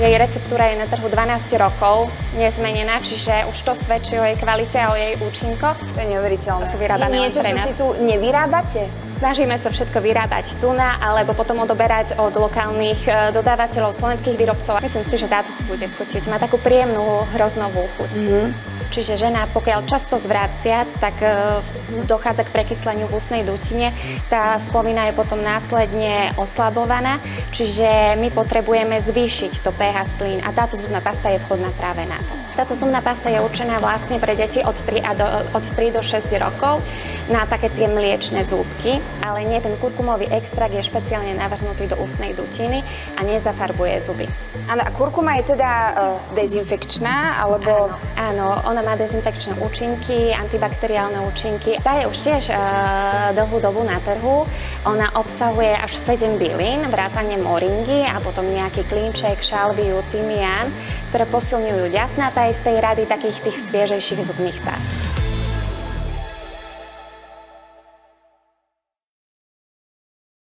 Jej receptúra je na trhu 12 rokov, nezmenená, čiže už to svedčí o jej kvalite a o jej účinkoch. To je neuveriteľné. Je niečo, čo si tu nevyrábate? Snažíme sa všetko vyrábať tu alebo potom odoberať od lokálnych dodávateľov, slovenských výrobcov. Myslím si, že táto si bude chutiť. Má takú príjemnú hroznovú chuť. Čiže žena, pokiaľ často zvracia, tak dochádza k prekysleniu v ústnej dutine. Tá sklovina je potom následne oslabovaná, čiže my potrebujeme zvýšiť to pH slín a táto zubná pasta je vhodná práve na to. Táto zubná pasta je určená vlastne pre deti od 3 do 6 rokov na také tie mliečne zúbky, ale nie, ten kurkumový extrakt je špeciálne navrhnutý do ústnej dutiny a nezafarbuje zuby. Áno, a kurkuma je teda dezinfekčná, alebo... Áno, ona má dezinfekčné účinky, antibakteriálne účinky. Tá je už tiež dlhú dobu na trhu. Ona obsahuje až 7 bylín, vrátane moringy a potom nejaký klinček, šalviu, tymián, ktoré posilňujú ďasnatá z tej rady takých tých sviežejších zubných past.